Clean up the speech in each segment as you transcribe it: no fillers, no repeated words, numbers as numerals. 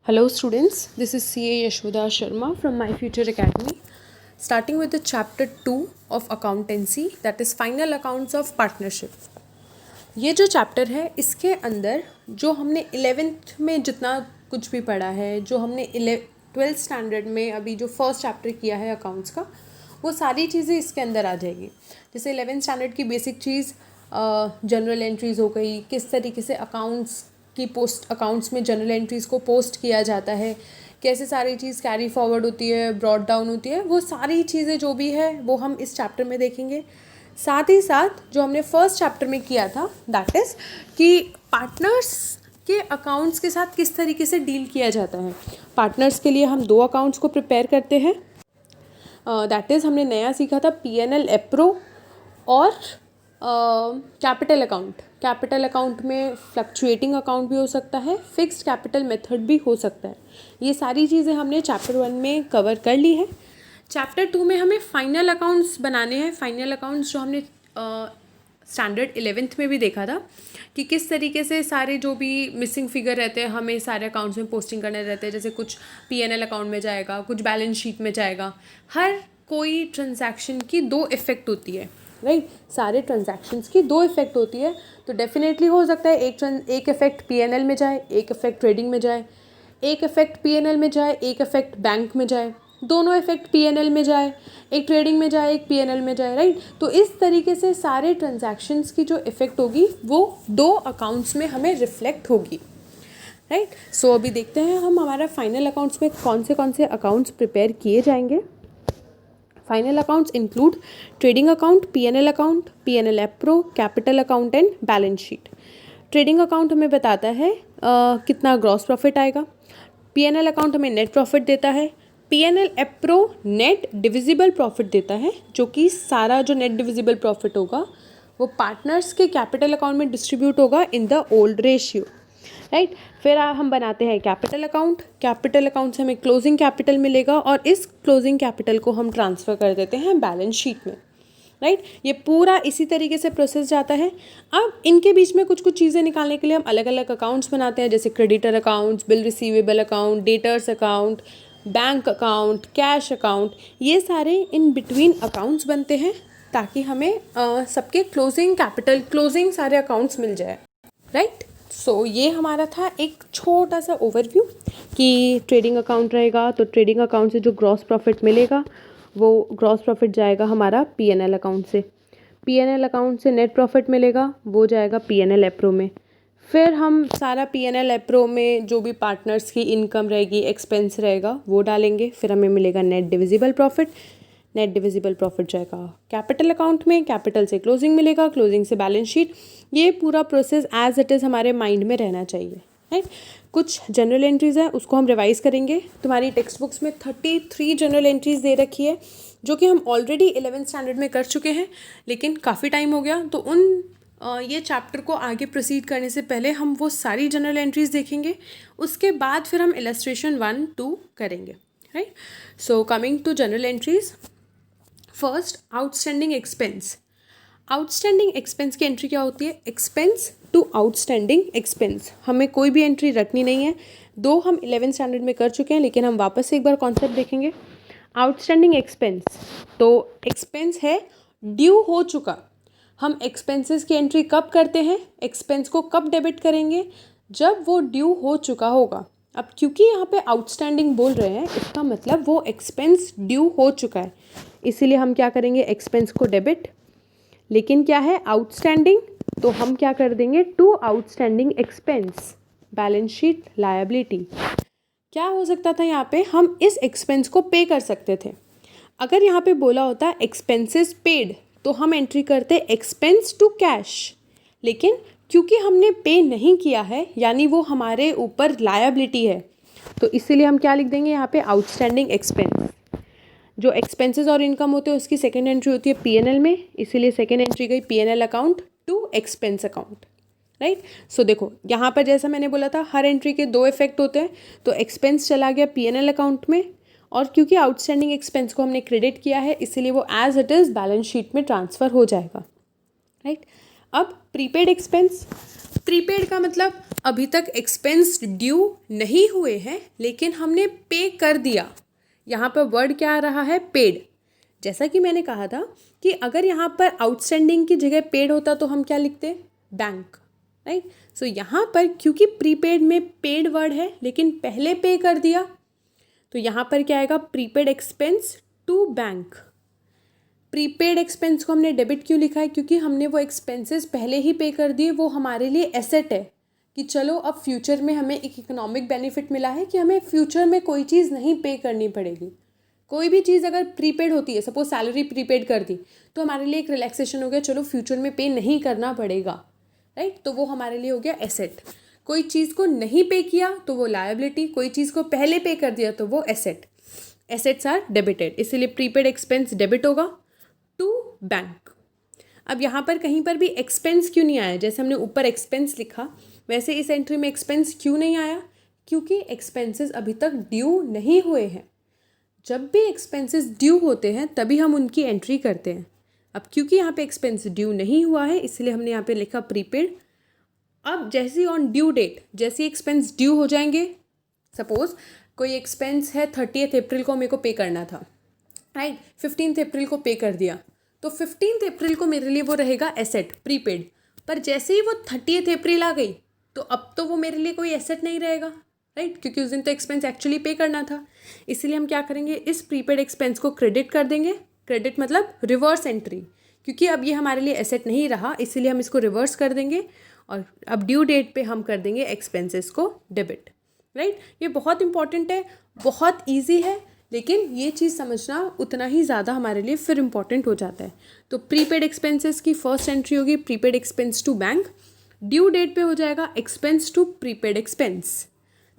Hello students, this is CA Yashoda Sharma from My Future Academy, starting with the chapter 2 of accountancy, that is final accounts of partnership. ये जो chapter है इसके अंदर जो हमने 11th में जितना कुछ भी पढ़ा है, जो हमने 12th स्टैंडर्ड में अभी जो फर्स्ट चैप्टर किया है अकाउंट्स का, वो सारी चीज़ें इसके अंदर आ जाएगी. जैसे 11th स्टैंडर्ड की बेसिक चीज़ जनरल एंट्रीज़ हो गई, किस तरीके से अकाउंट्स में जनरल एंट्रीज़ को पोस्ट किया जाता है, कैसे सारी चीज़ कैरी फॉरवर्ड होती है, ब्रॉड डाउन होती है, वो सारी चीज़ें जो भी है वो हम इस चैप्टर में देखेंगे. साथ ही साथ जो हमने फर्स्ट चैप्टर में किया था दैट इज़ कि पार्टनर्स के अकाउंट्स के साथ किस तरीके से डील किया जाता है. पार्टनर्स के लिए हम 2 अकाउंट्स को प्रिपेयर करते हैं. दैट इज़ हमने नया सीखा था P&L एप्रो और कैपिटल अकाउंट. कैपिटल अकाउंट में फ्लक्चुएटिंग अकाउंट भी हो सकता है, फिक्स्ड कैपिटल मेथड भी हो सकता है. ये सारी चीज़ें हमने चैप्टर 1 में कवर कर ली है. चैप्टर 2 में हमें फाइनल अकाउंट्स बनाने हैं. फाइनल अकाउंट्स जो हमने स्टैंडर्ड 11th में भी देखा था कि किस तरीके से सारे जो भी मिसिंग फिगर रहते हैं हमें सारे अकाउंट्स में पोस्टिंग करने रहते हैं. जैसे कुछ P&L अकाउंट में जाएगा, कुछ बैलेंस शीट में जाएगा. हर कोई ट्रांजैक्शन की 2 इफ़ेक्ट होती है, राइट. सारे ट्रांजैक्शंस की 2 इफ़ेक्ट होती है. तो डेफिनेटली हो सकता है एक इफ़ेक्ट P&L में जाए, एक इफ़ेक्ट ट्रेडिंग में जाए, एक इफ़ेक्ट P&L में जाए, एक इफ़ेक्ट बैंक में जाए, दोनों इफ़ेक्ट P&L में जाए, एक ट्रेडिंग में जाए, एक P&L में जाए, राइट. तो इस तरीके से सारे ट्रांजैक्शंस की जो इफ़ेक्ट होगी वो 2 अकाउंट्स में हमें रिफ्लेक्ट होगी, राइट. सो अभी देखते हैं हम हमारा फाइनल अकाउंट्स में कौन से अकाउंट्स प्रिपेयर किए जाएंगे. Final accounts include trading account, P&L appro, capital account and balance sheet. Trading account हमें बताता है कितना ग्रॉस प्रॉफिट आएगा. P&L अकाउंट हमें नेट प्रॉफिट देता है. P&L appro net divisible profit देता है, जो कि सारा जो नेट डिविजिबल प्रॉफिट होगा वो पार्टनर्स के कैपिटल अकाउंट में डिस्ट्रीब्यूट होगा in the old ratio, right. फिर हम बनाते हैं कैपिटल अकाउंट. कैपिटल अकाउंट से हमें क्लोजिंग कैपिटल मिलेगा और इस क्लोजिंग कैपिटल को हम ट्रांसफ़र कर देते हैं बैलेंस शीट में, राइट. ये पूरा इसी तरीके से प्रोसेस जाता है. अब इनके बीच में कुछ चीज़ें निकालने के लिए हम अलग अलग अकाउंट्स बनाते हैं, जैसे creditor accounts, bill receivable account, debtors account, bank account, cash account. ये सारे इन बिटवीन अकाउंट्स बनते हैं ताकि हमें सबके क्लोजिंग सारे अकाउंट्स मिल जाए, राइट. सो ये हमारा था एक छोटा सा ओवरव्यू कि ट्रेडिंग अकाउंट रहेगा तो ट्रेडिंग अकाउंट से जो ग्रॉस प्रॉफिट मिलेगा वो ग्रॉस प्रॉफिट जाएगा हमारा P&L अकाउंट से. P&L अकाउंट से नेट प्रॉफिट मिलेगा वो जाएगा P&L एप्रो में. फिर हम सारा P&L एप्रो में जो भी पार्टनर्स की इनकम रहेगी, एक्सपेंस रहेगा, वो डालेंगे. फिर हमें मिलेगा net divisible profit. Net divisible profit जाएगा कैपिटल अकाउंट में, कैपिटल से क्लोजिंग मिलेगा, क्लोजिंग से बैलेंस शीट. ये पूरा प्रोसेस एज इट इज़ हमारे माइंड में रहना चाहिए, राइट. कुछ जनरल एंट्रीज़ हैं उसको हम रिवाइज़ करेंगे. तुम्हारी टेक्स्ट बुक्स में 33 जनरल एंट्रीज़ दे रखी है जो कि हम ऑलरेडी 11th स्टैंडर्ड में कर चुके हैं, लेकिन काफ़ी टाइम हो गया. तो ये चैप्टर को आगे प्रोसीड करने से पहले हम वो सारी जनरल एंट्रीज़ देखेंगे. उसके बाद फिर हम इलस्ट्रेशन 1-2 करेंगे, right. So coming to journal entries. First, outstanding expense. Outstanding expense की एंट्री क्या होती है? Expense to outstanding expense. हमें कोई भी एंट्री रखनी नहीं है. 2 हम 11th स्टैंडर्ड में कर चुके हैं, लेकिन हम वापस से एक बार कॉन्सेप्ट देखेंगे. आउटस्टैंडिंग एक्सपेंस तो एक्सपेंस है ड्यू हो चुका. हम एक्सपेंसेस की एंट्री कब करते हैं? एक्सपेंस को कब डेबिट करेंगे? जब वो ड्यू हो चुका होगा. अब क्योंकि यहाँ पे आउटस्टैंडिंग बोल रहे हैं, इसका मतलब वो एक्सपेंस ड्यू हो चुका है, इसीलिए हम क्या करेंगे? एक्सपेंस को डेबिट. लेकिन क्या है? आउटस्टैंडिंग. तो हम क्या कर देंगे? To outstanding expense, balance sheet liability. क्या हो सकता था यहाँ पे? हम इस एक्सपेंस को पे कर सकते थे. अगर यहाँ पे बोला होता एक्सपेंसेस पेड तो हम एंट्री करते एक्सपेंस टू कैश. लेकिन क्योंकि हमने पे नहीं किया है, यानी वो हमारे ऊपर लायबिलिटी है, तो इसीलिए हम क्या लिख देंगे यहाँ पे? Outstanding expense. जो एक्सपेंसेस और इनकम होते हैं उसकी सेकेंड एंट्री होती है P&L में, इसीलिए सेकेंड एंट्री गई P&L account to expense account, right. So देखो यहाँ पर जैसा मैंने बोला था हर एंट्री के 2 इफेक्ट होते हैं. तो एक्सपेंस चला गया P&L अकाउंट में, और क्योंकि आउटस्टैंडिंग एक्सपेंस को हमने क्रेडिट किया है इसीलिए वो as it is balance sheet में ट्रांसफ़र हो जाएगा, राइट. अब प्रीपेड एक्सपेंस. प्रीपेड का मतलब अभी तक एक्सपेंस ड्यू नहीं हुए हैं लेकिन हमने पे कर दिया, यहाँ पर वर्ड क्या आ रहा है, पेड। जैसा कि मैंने कहा था कि अगर यहाँ पर आउटस्टैंडिंग की जगह पेड होता तो हम क्या लिखते, बैंक, राइट। सो यहाँ पर क्योंकि प्रीपेड में पेड वर्ड है लेकिन पहले पे कर दिया, तो यहाँ पर क्या आएगा, prepaid expense to bank. Prepaid expense को हमने डेबिट क्यों लिखा है, क्योंकि हमने वो एक्सपेंसेस पहले ही पे कर दिए, वो हमारे लिए एसेट है कि चलो अब फ्यूचर में हमें एक इकोनॉमिक बेनिफिट मिला है कि हमें फ्यूचर में कोई चीज़ नहीं पे करनी पड़ेगी। कोई भी चीज़ अगर प्रीपेड होती है, सपोज सैलरी प्रीपेड कर दी, तो हमारे लिए एक रिलैक्सेशन हो गया, चलो फ्यूचर में पे नहीं करना पड़ेगा, राइट। तो वो हमारे लिए हो गया एसेट। कोई चीज़ को नहीं पे किया तो वो लायबिलिटी, कोई चीज़ को पहले पे कर दिया तो वो एसेट। एसेट्स आर डेबिटेड, इसीलिए प्रीपेड एक्सपेंस डेबिट होगा टू बैंक। अब यहाँ पर कहीं पर भी एक्सपेंस क्यों नहीं आया, जैसे हमने ऊपर एक्सपेंस लिखा वैसे इस एंट्री में एक्सपेंस क्यों नहीं आया, क्योंकि एक्सपेंसेस अभी तक ड्यू नहीं हुए हैं। जब भी एक्सपेंसेस ड्यू होते हैं तभी हम उनकी एंट्री करते हैं। अब क्योंकि यहाँ पे एक्सपेंस ड्यू नहीं हुआ है इसलिए हमने यहाँ पे लिखा प्रीपेड। अब जैसे ऑन ड्यू डेट, जैसे एक्सपेंस ड्यू हो जाएंगे, सपोज कोई एक्सपेंस है 30 अप्रैल को मेरे को पे करना था, राइट, 15 अप्रैल को पे कर दिया, तो 15 अप्रैल को मेरे लिए वो रहेगा एसेट प्रीपेड। पर जैसे ही वो 30 अप्रैल आ गई तो अब तो वो मेरे लिए कोई एसेट नहीं रहेगा, राइट, क्योंकि उस दिन तो एक्सपेंस एक्चुअली पे करना था। इसीलिए हम क्या करेंगे, इस प्रीपेड एक्सपेंस को क्रेडिट कर देंगे। क्रेडिट मतलब रिवर्स एंट्री, क्योंकि अब ये हमारे लिए एसेट नहीं रहा इसीलिए हम इसको रिवर्स कर देंगे और अब ड्यू डेट पे हम कर देंगे एक्सपेंसेस को डेबिट, राइट। ये बहुत इंपॉर्टेंट है, बहुत ईजी है, लेकिन ये चीज़ समझना उतना ही ज़्यादा हमारे लिए फिर इम्पॉर्टेंट हो जाता है। तो प्रीपेड एक्सपेंसेस की फर्स्ट एंट्री होगी prepaid expense to bank, due date पे हो जाएगा expense to prepaid expense.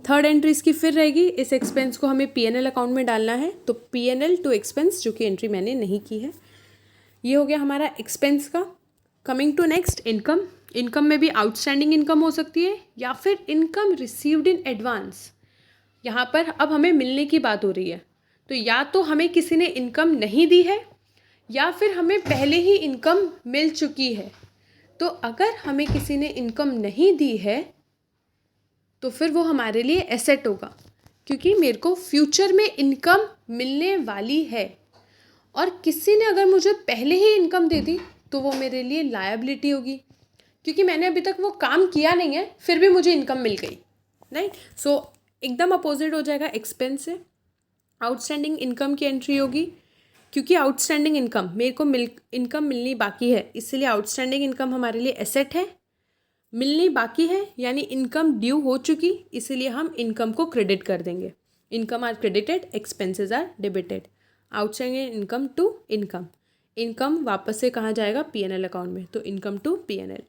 Third entry इसकी फिर रहेगी, इस एक्सपेंस को हमें पीएनएल अकाउंट में डालना है, तो पीएनएल टू एक्सपेंस, जो कि एंट्री मैंने नहीं की है। ये हो गया हमारा एक्सपेंस का। Coming to next, income. Income में भी आउटस्टैंडिंग इनकम हो सकती है या फिर इनकम रिसीव्ड इन एडवांस। यहाँ पर अब हमें मिलने की बात हो रही है, तो या तो हमें किसी ने इनकम नहीं दी है या फिर हमें पहले ही इनकम मिल चुकी है। तो अगर हमें किसी ने इनकम नहीं दी है तो फिर वो हमारे लिए एसेट होगा, क्योंकि मेरे को फ्यूचर में इनकम मिलने वाली है। और किसी ने अगर मुझे पहले ही इनकम दे दी तो वो मेरे लिए लायबिलिटी होगी, क्योंकि मैंने अभी तक वो काम किया नहीं है फिर भी मुझे इनकम मिल गई, राइट। सो एकदम अपोजिट हो जाएगा एक्सपेंस से। आउटस्टैंडिंग इनकम की एंट्री होगी, क्योंकि आउटस्टैंडिंग इनकम मेरे को इनकम मिलनी बाकी है, इसलिए आउटस्टैंडिंग इनकम हमारे लिए एसेट है। मिलनी बाकी है यानी इनकम ड्यू हो चुकी, इसीलिए हम इनकम को क्रेडिट कर देंगे। Income are credited, expenses are debited. Outstanding income to income, income वापस से कहाँ जाएगा, पीएनएल अकाउंट में, तो income to PNL.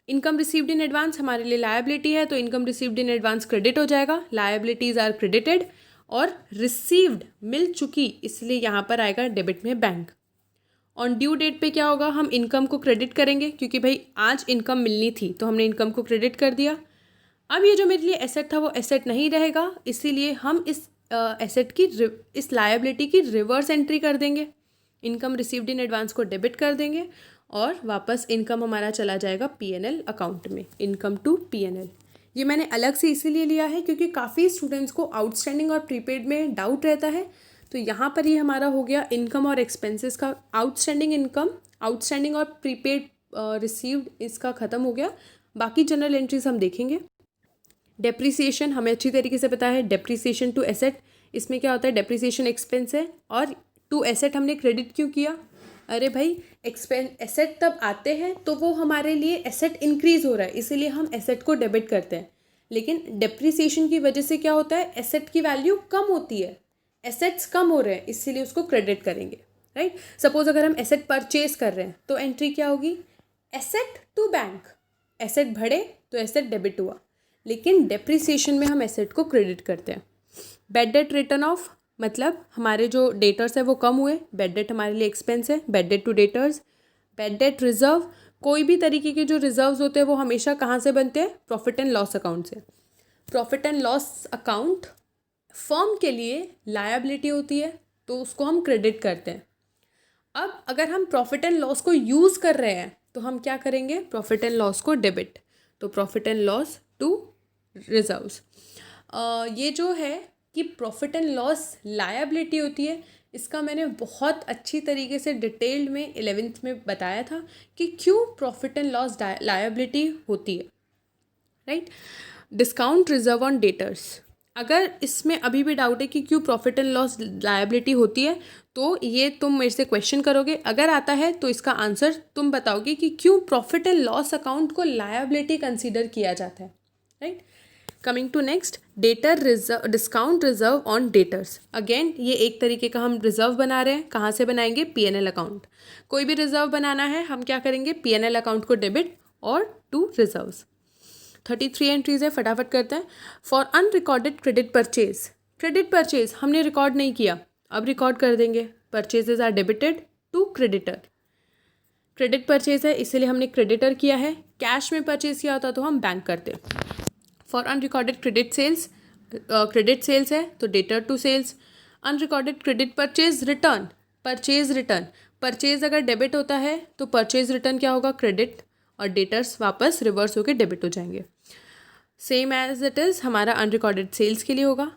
Income received in advance हमारे लिए लायबिलिटी है, तो income received in advance credit हो जाएगा, लायबिलिटीज आर क्रेडिटेड। और रिसीव्ड मिल चुकी, इसलिए यहाँ पर आएगा डेबिट में बैंक। ऑन ड्यू डेट पे क्या होगा, हम इनकम को क्रेडिट करेंगे, क्योंकि भाई आज इनकम मिलनी थी तो हमने इनकम को क्रेडिट कर दिया। अब ये जो मेरे लिए एसेट था वो एसेट नहीं रहेगा, इसीलिए हम इस एसेट की इस लायबिलिटी की रिवर्स एंट्री कर देंगे। इनकम रिसीव्ड इन एडवांस को डेबिट कर देंगे और वापस इनकम हमारा चला जाएगा पीएनएल अकाउंट में, इनकम टू पीएनएल। ये मैंने अलग से इसीलिए लिया है क्योंकि काफ़ी स्टूडेंट्स को आउटस्टैंडिंग और प्रीपेड में डाउट रहता है। तो यहाँ पर ये हमारा हो गया इनकम और एक्सपेंसेस का आउटस्टैंडिंग इनकम, आउटस्टैंडिंग और प्रीपेड रिसीव्ड इसका ख़त्म हो गया। बाकी जनरल एंट्रीज हम देखेंगे। डेप्रिसिएशन हमें अच्छी तरीके से पता है, डेप्रिसिएशन टू एसेट, इसमें क्या होता है, डेप्रिसिएशन एक्सपेंस है और टू एसेट हमने क्रेडिट क्यों किया, अरे भाई एसेट तब आते हैं तो वो हमारे लिए एसेट इंक्रीज़ हो रहा है, इसीलिए हम एसेट को डेबिट करते हैं। लेकिन डेप्रिसिएशन की वजह से क्या होता है, एसेट की वैल्यू कम होती है, एसेट्स कम हो रहे हैं, इसीलिए उसको क्रेडिट करेंगे, राइट। सपोज अगर हम एसेट परचेज कर रहे हैं तो एंट्री क्या होगी, एसेट टू बैंक, एसेट बढ़े तो एसेट डेबिट हुआ, लेकिन डेप्रिसिएशन में हम एसेट को क्रेडिट करते हैं। बैड डेट रिटर्न ऑफ मतलब हमारे जो डेटर्स है वो कम हुए, बैड डेट हमारे लिए एक्सपेंस है, bad debt to debtors. Bad debt reserve, कोई भी तरीके के जो रिजर्व्स होते हैं वो हमेशा कहाँ से बनते हैं, प्रॉफिट एंड लॉस अकाउंट से। Profit and loss account firm के लिए लायबिलिटी होती है तो उसको हम क्रेडिट करते हैं। अब अगर हम प्रॉफिट एंड लॉस को यूज़ कर रहे हैं तो हम क्या करेंगे, प्रॉफिट एंड लॉस को डेबिट, तो profit and loss to reserves. ये जो है कि प्रॉफिट एंड लॉस लायबिलिटी होती है, इसका मैंने बहुत अच्छी तरीके से डिटेल्ड में 11th में बताया था कि क्यों प्रॉफिट एंड लॉस लायबिलिटी होती है, right. Discount reserve on debtors, अगर इसमें अभी भी डाउट है कि क्यों प्रॉफिट एंड लॉस लायबिलिटी होती है, तो ये तुम मेरे से क्वेश्चन करोगे, अगर आता है तो इसका आंसर तुम बताओगे कि क्यों प्रॉफिट एंड लॉस अकाउंट को लायबिलिटी कंसीडर किया जाता है, right. Coming to next, debtor reserve, discount reserve on debtors. Again ये एक तरीके का हम रिजर्व बना रहे हैं, कहाँ से बनाएंगे, पीएनएल अकाउंट। कोई भी रिजर्व बनाना है हम क्या करेंगे, पीएनएल अकाउंट को डेबिट और टू रिजर्व्स। 33 एंट्रीज है, फटाफट करते हैं। For unrecorded credit purchase, credit purchase हमने रिकॉर्ड नहीं किया, अब रिकॉर्ड कर देंगे। Purchases are debited to creditor, credit purchase है इसीलिए हमने क्रेडिटर किया है। कैश में परचेज किया होता तो हम बैंक करते। For unrecorded credit sales, credit sales है तो debtor to sales. Unrecorded credit purchase return, purchase return, purchase अगर डेबिट होता है तो परचेज रिटर्न क्या होगा, क्रेडिट, और डेटर्स वापस रिवर्स होकर डेबिट हो जाएंगे। सेम एज इट इज़ हमारा अनरिकॉर्डेड सेल्स के लिए होगा।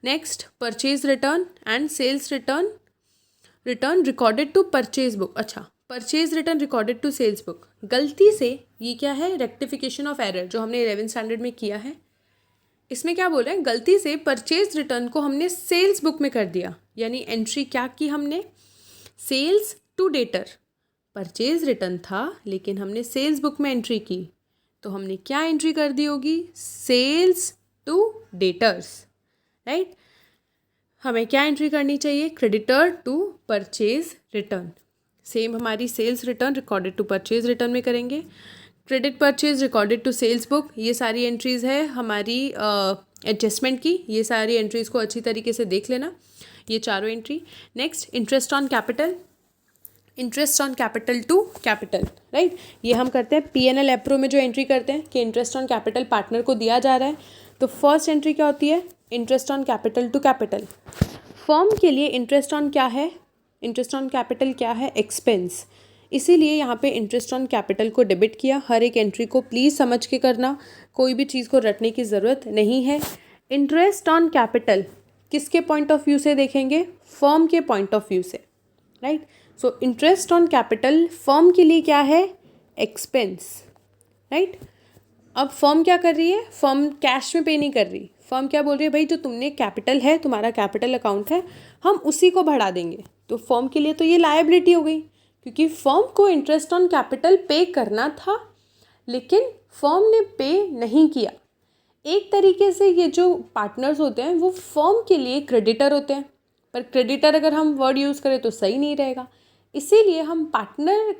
Next, purchase return and sales return, return recorded to purchase book. अच्छा, purchase return recorded to sales book, गलती से ये क्या है, रेक्टिफिकेशन ऑफ एरर जो हमने 11th स्टैंडर्ड में किया है। इसमें क्या बोल रहे हैं, गलती से परचेज रिटर्न को हमने सेल्स बुक में कर दिया, यानी एंट्री क्या की हमने, sales to debtor. Purchase return था लेकिन हमने सेल्स बुक में एंट्री की, तो हमने क्या एंट्री कर दी होगी, सेल्स टू डेटर्स, राइट। हमें क्या एंट्री करनी चाहिए, creditor to purchase return. Same हमारी sales return recorded to purchase return में करेंगे। Credit purchase recorded to sales book, ये सारी एंट्रीज है हमारी एडजस्टमेंट की, ये सारी एंट्रीज को अच्छी तरीके से देख लेना, ये चारों एंट्री। Next, interest on capital, interest on capital to capital, right. ये हम करते हैं पीएनएल एप्रो में जो एंट्री करते हैं कि इंटरेस्ट ऑन कैपिटल पार्टनर को दिया जा रहा है, तो फर्स्ट एंट्री क्या होती है, interest on capital to capital. Firm के लिए इंटरेस्ट ऑन क्या है, इंटरेस्ट ऑन कैपिटल क्या है, एक्सपेंस, इसीलिए यहाँ पे इंटरेस्ट ऑन कैपिटल को डेबिट किया। हर एक एंट्री को प्लीज़ समझ के करना, कोई भी चीज़ को रटने की ज़रूरत नहीं है। इंटरेस्ट ऑन कैपिटल किसके पॉइंट ऑफ व्यू से देखेंगे, फर्म के पॉइंट ऑफ व्यू से, right. So interest on capital firm के लिए क्या है, एक्सपेंस, राइट। अब फर्म क्या कर रही है, फर्म कैश में पे नहीं कर रही, फर्म क्या बोल रही है, भाई जो तुमने कैपिटल है, तुम्हारा कैपिटल अकाउंट है, हम उसी को बढ़ा देंगे। तो फर्म के लिए तो ये लायबिलिटी हो गई, क्योंकि फर्म को इंटरेस्ट ऑन कैपिटल पे करना था लेकिन फर्म ने पे नहीं किया। एक तरीके से ये जो पार्टनर्स होते हैं वो फर्म के लिए क्रेडिटर होते हैं, पर क्रेडिटर अगर हम वर्ड यूज़ करें तो सही नहीं रहेगा, इसीलिए हम पार्टनर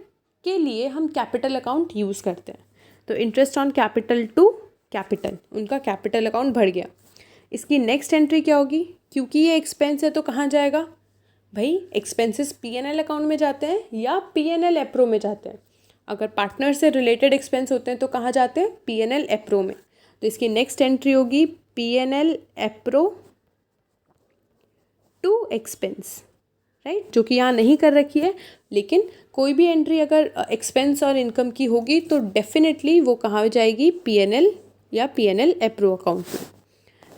के लिए हम कैपिटल अकाउंट यूज़ करते हैं। तो interest on capital to capital, उनका कैपिटल अकाउंट बढ़ गया। इसकी नेक्स्ट एंट्री क्या होगी, क्योंकि ये एक्सपेंस है तो कहाँ जाएगा, भाई एक्सपेंसेस पीएनएल अकाउंट में जाते हैं या पीएनएल एप्रो में जाते हैं। अगर पार्टनर से रिलेटेड एक्सपेंस होते हैं तो कहाँ जाते हैं, पीएनएल एप्रो में। तो इसकी नेक्स्ट एंट्री होगी PNL appro to expense, right, जो कि यहाँ नहीं कर रखी है, लेकिन कोई भी एंट्री अगर एक्सपेंस और इनकम की होगी तो डेफिनेटली वो कहाँ जाएगी, पीएनएल या पीएनएल एप्रो अकाउंट में,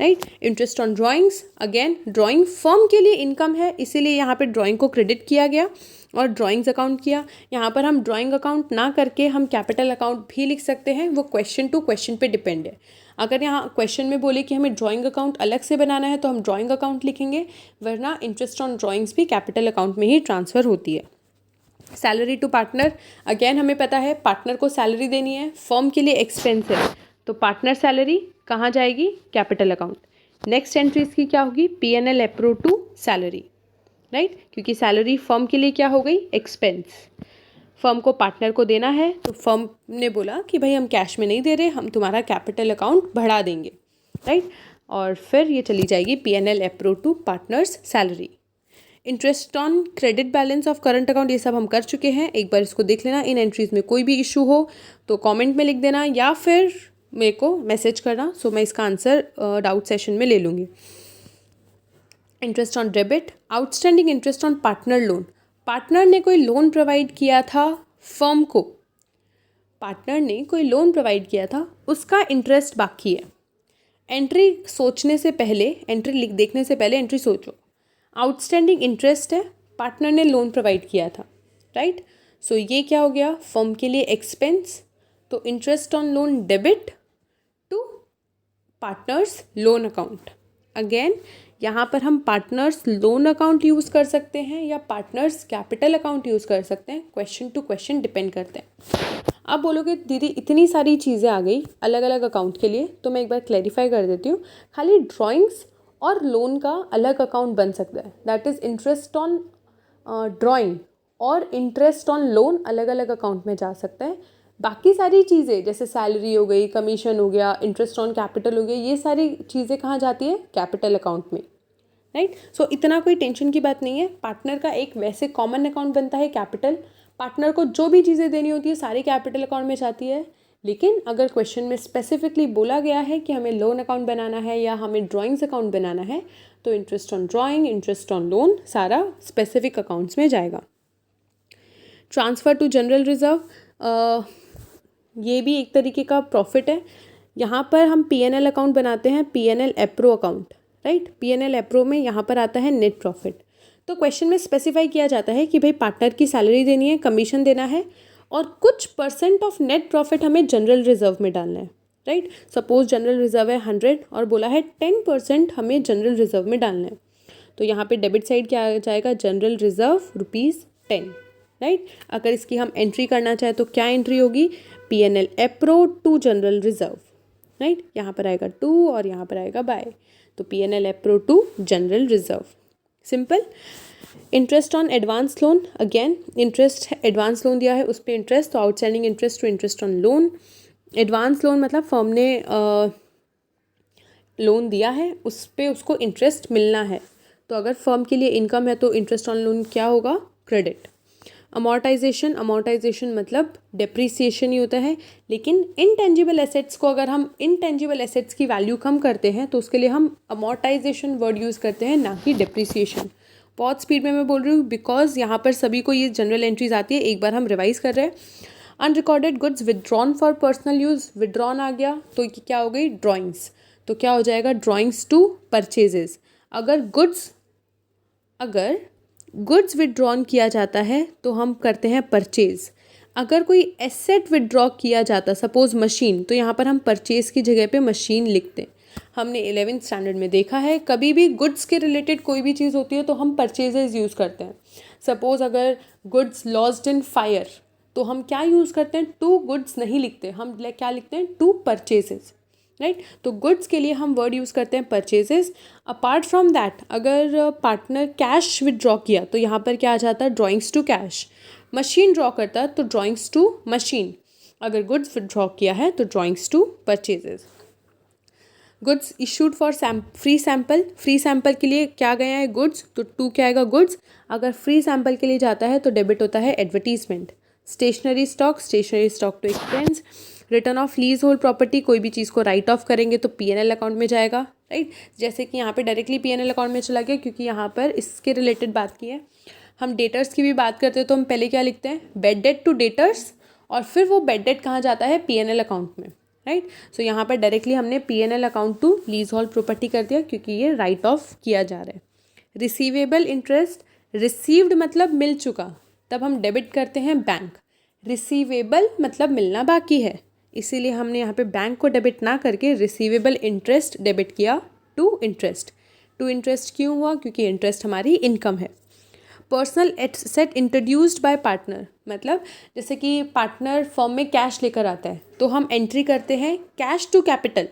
right. Interest on drawings, again drawing firm के लिए इनकम है, इसीलिए यहाँ पे ड्राइंग को क्रेडिट किया गया और ड्राइंग्स अकाउंट किया। यहाँ पर हम ड्राइंग अकाउंट ना करके हम कैपिटल अकाउंट भी लिख सकते हैं, वो क्वेश्चन टू क्वेश्चन पे डिपेंड है। अगर यहाँ क्वेश्चन में बोले कि हमें ड्राइंग अकाउंट अलग से बनाना है तो हम ड्राइंग अकाउंट लिखेंगे, वरना इंटरेस्ट ऑन ड्राइंग्स भी कैपिटल अकाउंट में ही ट्रांसफ़र होती है। सैलरी टू पार्टनर, अगेन हमें पता है पार्टनर को सैलरी देनी है, फर्म के लिए एक्सपेंस है, तो पार्टनर सैलरी कहाँ जाएगी, कैपिटल अकाउंट। नेक्स्ट एंट्री इसकी क्या होगी, PNL appro to salary, right, क्योंकि सैलरी फर्म के लिए क्या हो गई, एक्सपेंस। फर्म को पार्टनर को देना है तो फर्म ने बोला कि भाई हम कैश में नहीं दे रहे, हम तुम्हारा कैपिटल अकाउंट बढ़ा देंगे, राइट, और फिर ये चली जाएगी PNL appro to partners salary. Interest on credit balance of current account, ये सब हम कर चुके हैं, एक बार इसको देख लेना। इन एंट्रीज में कोई भी इशू हो तो कमेंट में लिख देना या फिर मेरे को मैसेज करना, सो मैं इसका आंसर डाउट सेशन में ले लूँगी। Interest on debit, outstanding interest on partner loan, partner ने कोई लोन प्रोवाइड किया था फर्म को, पार्टनर ने कोई लोन प्रोवाइड किया था, उसका इंटरेस्ट बाकी है। एंट्री सोचने से पहले, एंट्री देखने से पहले एंट्री सोचो। आउटस्टैंडिंग इंटरेस्ट है, पार्टनर ने लोन प्रोवाइड किया था, राइट। सो ये क्या हो गया, फर्म के लिए एक्सपेंस, तो interest on loan debit to partners loan account. Again यहाँ पर हम पार्टनर्स लोन अकाउंट यूज़ कर सकते हैं या पार्टनर्स कैपिटल अकाउंट यूज़ कर सकते हैं, क्वेश्चन टू क्वेश्चन डिपेंड करते हैं। आप बोलोगे दीदी इतनी सारी चीज़ें आ गई अलग अलग अकाउंट के लिए, तो मैं एक बार क्लैरिफाई कर देती हूँ। खाली ड्राइंग्स और लोन का अलग अकाउंट बन सकता है, that is interest on drawing और इंटरेस्ट ऑन लोन अलग अलग अकाउंट में जा सकता है। बाकी सारी चीज़ें जैसे सैलरी हो गई, कमीशन हो गया, इंटरेस्ट ऑन कैपिटल हो गया, ये सारी चीज़ें कहाँ जाती है, कैपिटल अकाउंट में, राइट। सो इतना कोई टेंशन की बात नहीं है। पार्टनर का एक वैसे कॉमन अकाउंट बनता है कैपिटल, पार्टनर को जो भी चीज़ें देनी होती है सारी कैपिटल अकाउंट में जाती है। लेकिन अगर क्वेश्चन में स्पेसिफिकली बोला गया है कि हमें लोन अकाउंट बनाना है या हमें ड्राइंग्स अकाउंट बनाना है, तो interest on drawing, interest on loan सारा स्पेसिफिक अकाउंट्स में जाएगा। ट्रांसफ़र टू जनरल रिजर्व, ये भी एक तरीके का प्रॉफिट है। यहाँ पर हम पीएनएल अकाउंट बनाते हैं, PNL appro account, right. PNL appro में यहाँ पर आता है नेट प्रॉफिट। तो क्वेश्चन में स्पेसिफाई किया जाता है कि भाई पार्टनर की सैलरी देनी है, कमीशन देना है और कुछ % ऑफ नेट प्रॉफिट हमें जनरल रिजर्व में डालना है, राइट। सपोज जनरल रिजर्व है 100 और बोला है 10% हमें जनरल रिजर्व में डालना है, तो यहाँ पे डेबिट साइड क्या आ जाएगा, जनरल रिजर्व ₹10, राइट। अगर इसकी हम एंट्री करना चाहें तो क्या एंट्री होगी, PNL appro to general reserve, right. यहाँ पर आएगा टू और यहाँ पर आएगा बाय, तो PNL appro to general reserve, simple. Interest on advance loan, again interest advance loan दिया है उस पर इंटरेस्ट, तो outstanding interest to interest on loan. Advance loan मतलब फर्म ने लोन दिया है, उस पर उसको इंटरेस्ट मिलना है, तो अगर फर्म के लिए इनकम है तो इंटरेस्ट ऑन लोन क्या होगा, क्रेडिट। अमोर्टाइजेशन, अमोर्टाइजेशन मतलब डेप्रिसिएशन ही होता है, लेकिन इनटेंजिबल एसेट्स को अगर हम इनटेंजिबल एसेट्स की वैल्यू कम करते हैं तो उसके लिए हम अमोर्टाइजेशन वर्ड यूज़ करते हैं, ना कि डेप्रिसिएशन। बहुत स्पीड में मैं बोल रही हूँ बिकॉज यहाँ पर सभी को ये जनरल एंट्रीज आती है, एक बार हम रिवाइज कर रहे हैं। Unrecorded goods withdrawn for personal use, withdrawn आ गया तो ये क्या हो गई, ड्राइंग्स, तो क्या हो जाएगा, ड्राइंग्स टू परचेजेस। अगर गुड्स विदड्रॉन किया जाता है तो हम करते हैं परचेज। अगर कोई एसेट विदड्रॉ किया जाता, सपोज मशीन, तो यहाँ पर हम परचेज की जगह पे मशीन लिखते हैं। हमने 11th स्टैंडर्ड में देखा है, कभी भी गुड्स के रिलेटेड कोई भी चीज़ होती है तो हम परचेजेज यूज़ करते हैं। सपोज अगर गुड्स लॉस्ट इन फायर, तो हम क्या यूज़ करते हैं, टू गुड्स नहीं लिखते, हम क्या लिखते हैं, टू परचेजेस, राइट। तो गुड्स के लिए हम वर्ड यूज़ करते हैं परचेजेस। अपार्ट फ्रॉम दैट अगर पार्टनर कैश विदड्रॉ किया तो यहाँ पर क्या आ जाता है, drawings to cash. Machine draw करता तो ड्राइंग्स टू मशीन। अगर गुड्स विदड्रॉ किया है तो drawings to purchases. Goods issued for free sample, free sample के लिए क्या गया है, गुड्स, तो टू क्या आएगा, गुड्स। अगर फ्री सैम्पल के लिए जाता है तो डेबिट होता है advertisement. Stationery stock to expense. Return of leasehold property, कोई भी चीज़ को राइट ऑफ करेंगे तो पीएनएल अकाउंट में जाएगा, राइट। जैसे कि यहाँ पे डायरेक्टली पीएनएल अकाउंट में चला गया क्योंकि यहाँ पर इसके रिलेटेड बात की है। हम डेटर्स की भी बात करते हैं तो हम पहले क्या लिखते हैं, बेड डेट टू डेटर्स, और फिर वो बेड डेट कहाँ जाता है, पीएनएल अकाउंट में, राइट। सो यहाँ पर डायरेक्टली हमने PNL account to leasehold property कर दिया क्योंकि ये राइट ऑफ किया जा रहा है। रिसीवेबल इंटरेस्ट, रिसीव्ड मतलब मिल चुका, तब हम डेबिट करते हैं बैंक। रिसीवेबल मतलब मिलना बाकी है, इसीलिए हमने यहाँ पे बैंक को डेबिट ना करके रिसीवेबल इंटरेस्ट डेबिट किया टू इंटरेस्ट। टू इंटरेस्ट क्यों हुआ, क्योंकि इंटरेस्ट हमारी इनकम है। Personal asset introduced by partner, मतलब जैसे कि पार्टनर फर्म में कैश लेकर आता है तो हम एंट्री करते हैं कैश टू कैपिटल,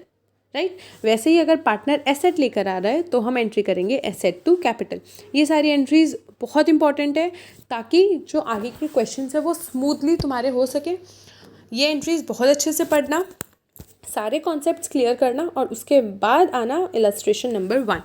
राइट। वैसे ही अगर पार्टनर एसेट लेकर आ रहा है तो हम एंट्री करेंगे एसेट टू कैपिटल। ये सारी एंट्रीज बहुत इंपॉर्टेंट है ताकि जो आगे के क्वेश्चन है वो स्मूथली तुम्हारे हो सके। ये एंट्रीज बहुत अच्छे से पढ़ना, सारे कॉन्सेप्ट्स क्लियर करना और उसके बाद आना illustration number 1।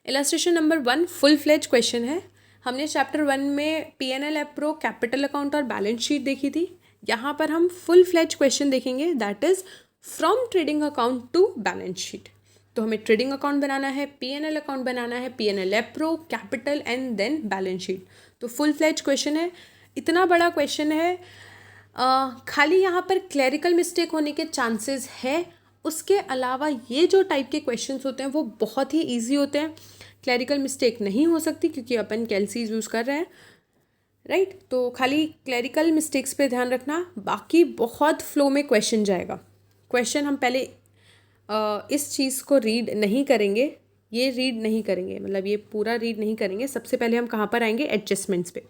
Illustration number 1 full fledge question है। हमने चैप्टर 1 में पीएनएल एप्रो, कैपिटल अकाउंट और बैलेंस शीट देखी थी। यहाँ पर हम फुल फ्लेज क्वेश्चन देखेंगे, that is from trading account to balance sheet. तो हमें ट्रेडिंग अकाउंट बनाना है, पीएनएल अकाउंट बनाना है, PNL appro, capital and then balance sheet. तो फुल फ्लेज क्वेश्चन है, इतना बड़ा क्वेश्चन है। खाली यहाँ पर क्लैरिकल मिस्टेक होने के चांसेस है, उसके अलावा ये जो टाइप के क्वेश्चंस होते हैं वो बहुत ही ईजी होते हैं, क्लैरिकल मिस्टेक नहीं हो सकती क्योंकि अपन कैलसीज यूज़ कर रहे हैं, राइट। तो खाली क्लैरिकल मिस्टेक्स पे ध्यान रखना, बाकी बहुत फ्लो में क्वेश्चन जाएगा। क्वेश्चन हम पहले इस चीज़ को रीड नहीं करेंगे, ये रीड नहीं करेंगे, मतलब ये पूरा रीड नहीं करेंगे। सबसे पहले हम कहाँ पर आएंगे, एडजस्टमेंट्स पे।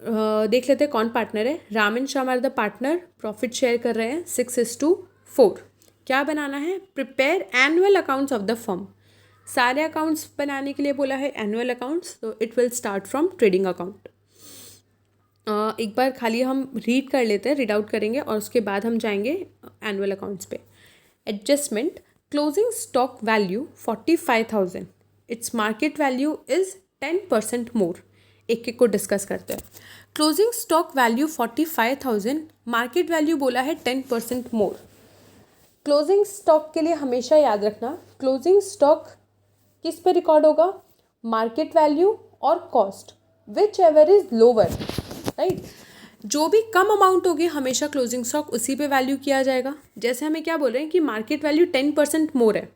देख लेते हैं कौन पार्टनर है। Ram and Shyam are the partner, profit share कर रहे हैं 6:4। क्या बनाना है, prepare annual accounts of the firm. सारे अकाउंट्स बनाने के लिए बोला है एनुअल अकाउंट्स, तो it will start from trading account. एक बार खाली हम रीड कर लेते हैं, रीड आउट करेंगे और उसके बाद हम जाएंगे एनुअल अकाउंट्स पे। Adjustment, closing stock value 45,000, its market value is 10% मोर। एक एक को डिस्कस करते हैं। Closing stock value 45,000, market value बोला है 10% मोर। क्लोजिंग स्टॉक के लिए हमेशा याद रखना, क्लोजिंग स्टॉक किस पे रिकॉर्ड होगा, मार्केट वैल्यू और cost, which ever is lower, right. जो भी कम अमाउंट होगी हमेशा क्लोजिंग स्टॉक उसी पे वैल्यू किया जाएगा। जैसे हमें क्या बोल रहे हैं कि मार्केट वैल्यू 10% मोर है,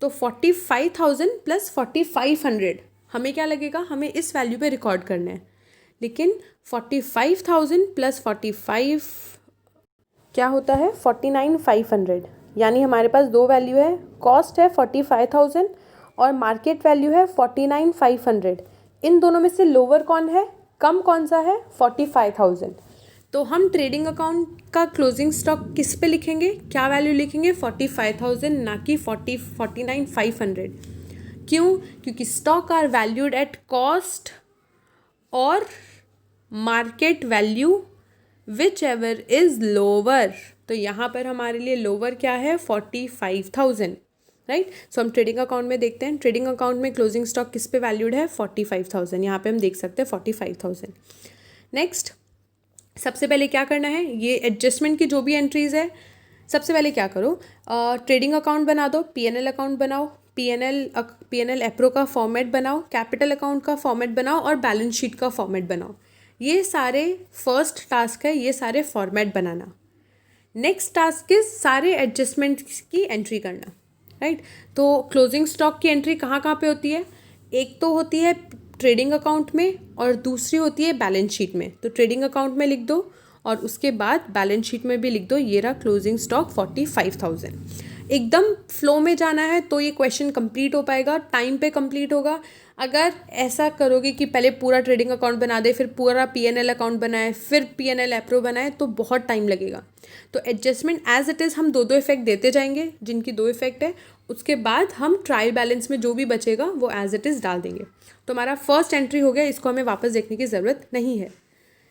तो 45,000 प्लस 4,500 हमें क्या लगेगा, हमें इस वैल्यू पे रिकॉर्ड करना है। लेकिन 45,000 प्लस 45 क्या होता है, 49,500, यानी हमारे पास दो वैल्यू है, कॉस्ट है 45,000 और मार्केट वैल्यू है 49,500। इन दोनों में से लोअर कौन है, कम कौन सा है, 45,000। तो हम ट्रेडिंग अकाउंट का क्लोजिंग स्टॉक किस पे लिखेंगे, क्या वैल्यू लिखेंगे, 45,000 ना कि 49,500। क्यों, क्योंकि stock are valued at cost और market value whichever is lower. तो यहाँ पर हमारे लिए लोअर क्या है, 45,000, राइट। सो हम ट्रेडिंग अकाउंट में देखते हैं, ट्रेडिंग अकाउंट में क्लोजिंग स्टॉक किस पे वैल्यूड है, 45,000। यहाँ पे हम देख सकते हैं 45,000। नेक्स्ट, सबसे पहले क्या करना है, ये एडजस्टमेंट की जो भी एंट्रीज है, सबसे पहले क्या करो, ट्रेडिंग अकाउंट बना दो, पीएनएल अकाउंट बनाओ, पीएनएल एप्रो का फॉर्मेट बनाओ, कैपिटल अकाउंट का फॉर्मेट बनाओ और बैलेंस शीट का फॉर्मेट बनाओ। ये सारे फर्स्ट टास्क है, ये सारे फॉर्मेट बनाना। नेक्स्ट टास्क है सारे एडजस्टमेंट्स की एंट्री करना, राइट। तो क्लोजिंग स्टॉक की एंट्री कहाँ कहाँ पे होती है, एक तो होती है ट्रेडिंग अकाउंट में और दूसरी होती है बैलेंस शीट में। तो ट्रेडिंग अकाउंट में लिख दो और उसके बाद बैलेंस शीट में भी लिख दो, ये रहा क्लोजिंग स्टॉक 45,000। एकदम फ्लो में जाना है तो ये क्वेश्चन कंप्लीट हो पाएगा, टाइम पे कंप्लीट होगा। अगर ऐसा करोगे कि पहले पूरा ट्रेडिंग अकाउंट बना दे, फिर पूरा पीएनएल अकाउंट बनाए, फिर पीएनएल एप्रो बनाए, तो बहुत टाइम लगेगा। तो एडजस्टमेंट एज इट इज़ हम दो इफेक्ट देते जाएंगे, जिनकी दो इफेक्ट है। उसके बाद हम ट्रायल बैलेंस में जो भी बचेगा वो एज इट इज़ डाल देंगे। तो हमारा फर्स्ट एंट्री हो गया, इसको हमें वापस देखने की ज़रूरत नहीं है।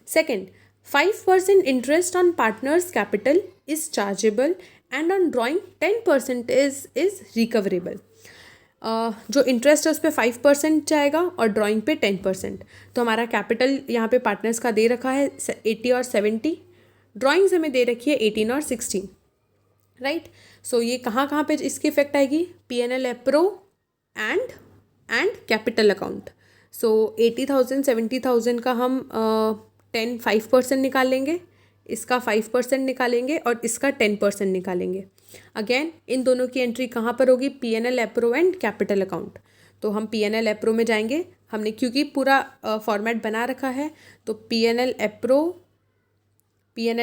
Second, 5% interest on partners capital is chargeable and on drawing 10% is recoverable. जो इंटरेस्ट है उस पर 5% जाएगा और ड्राइंग पे 10%। तो हमारा कैपिटल यहाँ पे पार्टनर्स का दे रखा है 80 और 70, ड्राइंग्स हमें दे रखी है 18 और 16, राइट। सो ये कहाँ कहाँ पे इसकी इफेक्ट आएगी, PNL appro and capital account. So 80,000 70,000 का हम 5% निकाल लेंगे, इसका 5% निकालेंगे और इसका 10% निकालेंगे। अगेन इन दोनों की एंट्री कहाँ पर होगी, PNL appro and capital account. तो हम पीएनएल एप्रो में जाएंगे, हमने क्योंकि पूरा फॉर्मेट बना रखा है। तो पीएनएल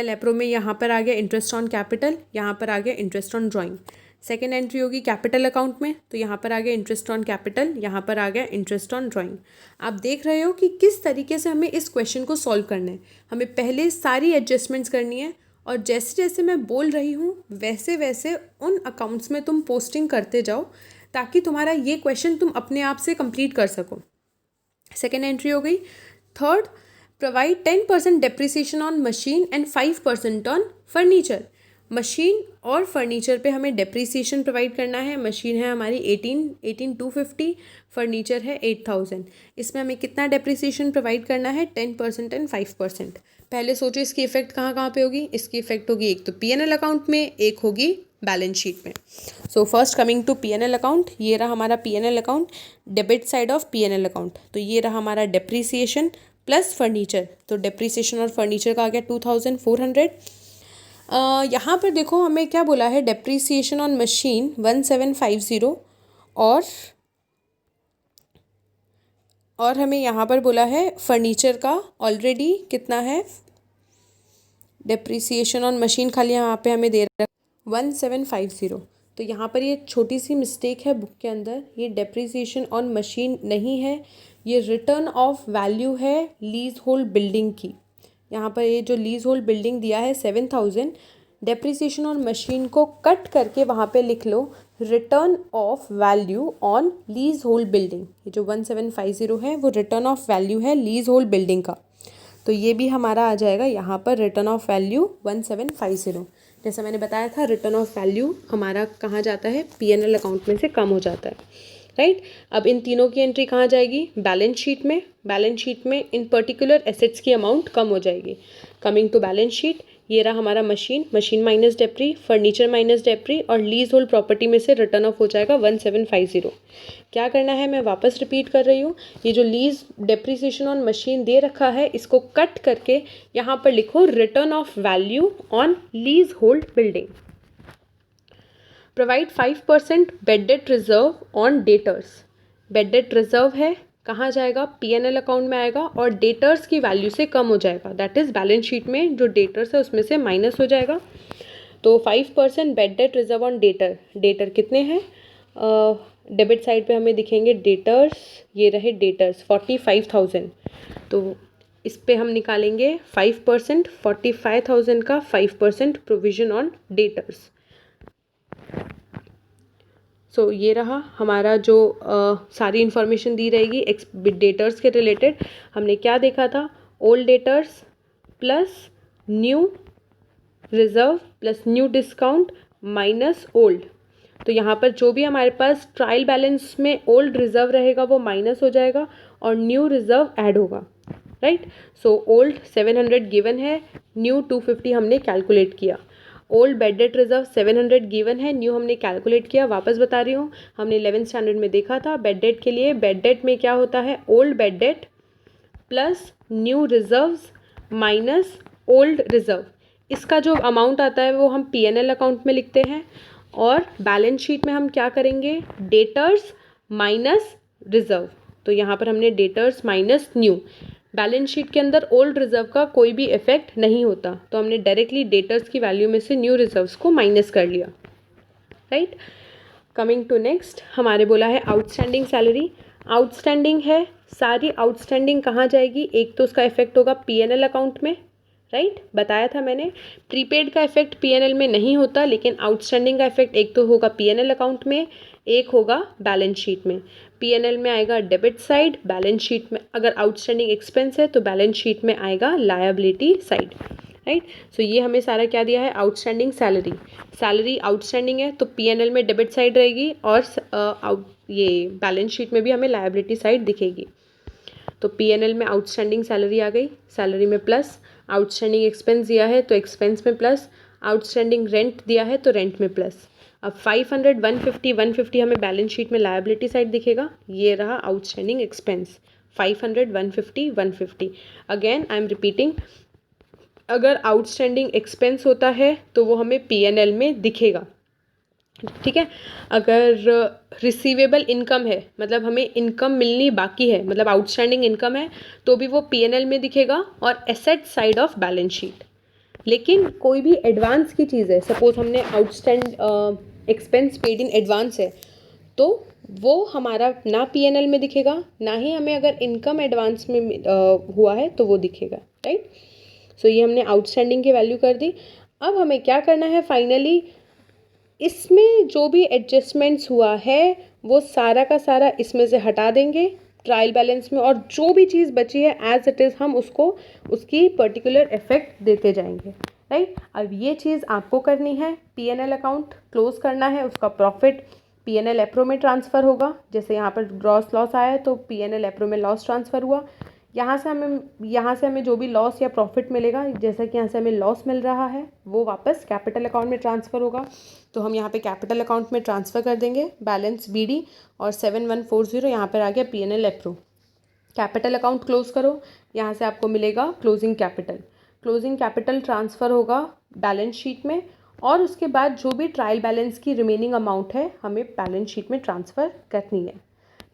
एप्रो में यहाँ पर आ गया इंटरेस्ट ऑन कैपिटल, यहाँ पर आ गया interest on drawing. Second entry होगी कैपिटल अकाउंट में, तो यहाँ पर आ गया इंटरेस्ट ऑन कैपिटल, यहाँ पर आ गया इंटरेस्ट ऑन ड्राइंग। आप देख रहे हो कि किस तरीके से हमें इस क्वेश्चन को सॉल्व करना है। हमें पहले सारी एडजस्टमेंट्स करनी है और जैसे जैसे मैं बोल रही हूँ वैसे वैसे उन अकाउंट्स में तुम पोस्टिंग करते जाओ, ताकि तुम्हारा ये क्वेश्चन तुम अपने आप से कंप्लीट कर सको। सेकेंड एंट्री हो गई। Third, provide 10% depreciation on machine and 5% on furniture. Machine और फर्नीचर पे हमें डेप्रिसिएशन प्रोवाइड करना है। मशीन है हमारी 18,250, फर्नीचर है 8,000। इसमें हमें कितना डेप्रिसिएशन प्रोवाइड करना है, 10% एंड 5%। पहले सोचो इसकी इफेक्ट कहाँ कहाँ पे होगी। इसकी इफेक्ट होगी एक तो पीएनएल अकाउंट में, एक होगी बैलेंस शीट में। So first coming to PNL account, ये रहा हमारा PNL account, debit side of PNL account. तो ये रहा हमारा डेप्रिसिएशन प्लस फर्नीचर। तो डेप्रिसिएशन और फर्नीचर का आ गया 2,400। यहाँ पर देखो हमें क्या बोला है, डेप्रीसिएशन ऑन मशीन 1750 और हमें यहाँ पर बोला है फर्नीचर का ऑलरेडी कितना है, डेप्रीसिएशन ऑन मशीन खाली यहाँ पे हमें दे रहा है 1750। तो यहाँ पर ये छोटी सी मिस्टेक है बुक के अंदर, ये डेप्रीसिएशन ऑन मशीन नहीं है, ये रिटर्न ऑफ वैल्यू है लीज होल्ड बिल्डिंग की। यहाँ पर ये जो लीज होल्ड बिल्डिंग दिया है 7000, डेप्रीसिएशन ऑन मशीन को कट करके वहाँ पे लिख लो written off value on leasehold building. ये जो 1750 है वो रिटर्न ऑफ वैल्यू है लीज होल्ड बिल्डिंग का, तो ये भी हमारा आ जाएगा यहाँ पर रिटर्न ऑफ वैल्यू 1750। जैसा मैंने बताया था रिटर्न ऑफ वैल्यू हमारा कहाँ जाता है, पीएनएल अकाउंट में से कम हो जाता है, राइट। अब इन तीनों की एंट्री कहाँ जाएगी, बैलेंस शीट में। बैलेंस शीट में इन पर्टिकुलर एसेट्स की अमाउंट कम हो जाएगी। कमिंग टू बैलेंस शीट, ये रहा हमारा मशीन माइनस डेप्री, फर्नीचर माइनस डेप्री और लीज होल्ड प्रॉपर्टी में से रिटर्न ऑफ हो जाएगा 1750। क्या करना है, मैं वापस रिपीट कर रही हूँ, ये जो लीज डेप्रीसिएशन ऑन मशीन दे रखा है इसको कट करके यहाँ पर लिखो return off value on leasehold building. Provide 5% bed date reserve on debtors. Bed date reserve है, कहाँ जाएगा, पीएनएल अकाउंट में आएगा और डेटर्स की वैल्यू से कम हो जाएगा, दैट इज़ बैलेंस शीट में जो डेटर्स है उसमें से माइनस हो जाएगा। तो 5% bed date reserve on debtor, debtor कितने हैं, डेबिट साइड पे हमें दिखेंगे डेटर्स, ये रहे डेटर्स 45,000। तो इस पे हम निकालेंगे 5%, 45,000 का 5% प्रोविजन ऑन डेटर्स। सो ये रहा हमारा जो सारी इन्फॉर्मेशन दी रहेगी डेटर्स के रिलेटेड। हमने क्या देखा था, old debtors plus new reserve plus new discount minus old. तो यहाँ पर जो भी हमारे पास ट्रायल बैलेंस में ओल्ड रिजर्व रहेगा वो माइनस हो जाएगा और न्यू रिजर्व ऐड होगा, राइट। सो ओल्ड 700 गिवन है, न्यू 250 हमने कैलकुलेट किया। Old bed date reserve 700 given है, न्यू हमने कैलकुलेट किया। वापस बता रही हूँ, हमने 11th स्टैंडर्ड में देखा था बेड डेट के लिए, बेड डेट में क्या होता है, old bed date plus new reserves minus old reserve. इसका जो अमाउंट आता है वो हम पीएनएल अकाउंट में लिखते हैं और बैलेंस शीट में हम क्या करेंगे, डेटर्स माइनस रिजर्व। तो यहाँ पर हमने debtors minus new, balance sheet के अंदर ओल्ड रिजर्व का कोई भी इफेक्ट नहीं होता, तो हमने डायरेक्टली डेटर्स की वैल्यू में से न्यू रिजर्व्स को माइनस कर लिया, राइट। कमिंग टू नेक्स्ट, हमारे बोला है आउटस्टैंडिंग सैलरी। आउटस्टैंडिंग है, सारी आउटस्टैंडिंग कहाँ जाएगी, एक तो उसका इफेक्ट होगा पीएनएल अकाउंट में, राइट। बताया था मैंने प्रीपेड का इफेक्ट पीएनएल में नहीं होता, लेकिन आउटस्टैंडिंग का इफेक्ट एक तो होगा पीएनएल अकाउंट में, एक होगा बैलेंस शीट में। पीएनएल में आएगा डेबिट साइड, बैलेंस शीट में अगर आउटस्टैंडिंग एक्सपेंस है तो बैलेंस शीट में आएगा लायबिलिटी साइड, राइट। सो ये हमें सारा क्या दिया है, आउटस्टैंडिंग सैलरी। सैलरी आउटस्टैंडिंग है तो पीएनएल में डेबिट साइड रहेगी और ये बैलेंस शीट में भी हमें लायबिलिटी साइड दिखेगी। तो पीएनएल में आउटस्टैंडिंग सैलरी आ गई, सैलरी में प्लस, आउटस्टैंडिंग एक्सपेंस दिया है तो एक्सपेंस में प्लस, आउटस्टैंडिंग रेंट दिया है तो रेंट में प्लस। अब 500, 150, 150 हमें बैलेंस शीट में लायबिलिटी साइड दिखेगा, ये रहा outstanding expense 500, 150, 150। Again I am repeating, अगर आउटस्टैंडिंग एक्सपेंस होता है तो वो हमें पीएनएल में दिखेगा, ठीक है। अगर रिसीवेबल इनकम है, मतलब हमें इनकम मिलनी बाकी है, मतलब आउटस्टैंडिंग इनकम है, तो भी वो पीएनएल में दिखेगा और asset side of balance sheet. लेकिन कोई भी एडवांस की चीज़ है, सपोज हमने एक्सपेंस पेड इन एडवांस है, तो वो हमारा ना पीएनएल में दिखेगा, ना ही हमें अगर इनकम एडवांस में हुआ है तो वो दिखेगा, राइट। सो ये हमने आउटस्टैंडिंग की वैल्यू कर दी। अब हमें क्या करना है, फाइनली इसमें जो भी एडजस्टमेंट्स हुआ है वो सारा का सारा इसमें से हटा देंगे ट्रायल बैलेंस में, और जो भी चीज़ बची है एज इट इज़ हम उसको उसकी पर्टिकुलर इफेक्ट देते जाएंगे, राइट। अब ये चीज़ आपको करनी है, पीएनएल अकाउंट क्लोज करना है, उसका प्रॉफिट पीएनएल एप्रो में ट्रांसफ़र होगा। जैसे यहाँ पर ग्रॉस लॉस आया है तो पीएनएल एप्रो में लॉस ट्रांसफ़र हुआ। यहाँ से हमें जो भी लॉस या प्रॉफिट मिलेगा, जैसा कि यहाँ से हमें लॉस मिल रहा है, वो वापस कैपिटल अकाउंट में ट्रांसफ़र होगा। तो हम यहाँ पे कैपिटल अकाउंट में ट्रांसफ़र कर देंगे बैलेंस बीडी, और 7140 यहाँ पर आ गया PNL appro. Capital account close करो, यहाँ से आपको मिलेगा closing capital. Closing capital transfer होगा बैलेंस शीट में, और उसके बाद जो भी ट्रायल बैलेंस की रिमेनिंग अमाउंट है हमें बैलेंस शीट में ट्रांसफ़र करनी है।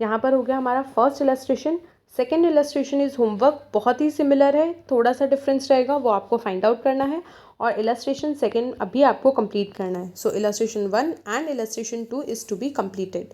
यहाँ पर हो गया हमारा first illustration. Second illustration is homework, बहुत ही सिमिलर है, थोड़ा सा डिफरेंस रहेगा, वो आपको फाइंड आउट करना है, और इलस्ट्रेशन सेकेंड अभी आपको कंप्लीट करना है। So illustration 1 and illustration 2 is to be completed.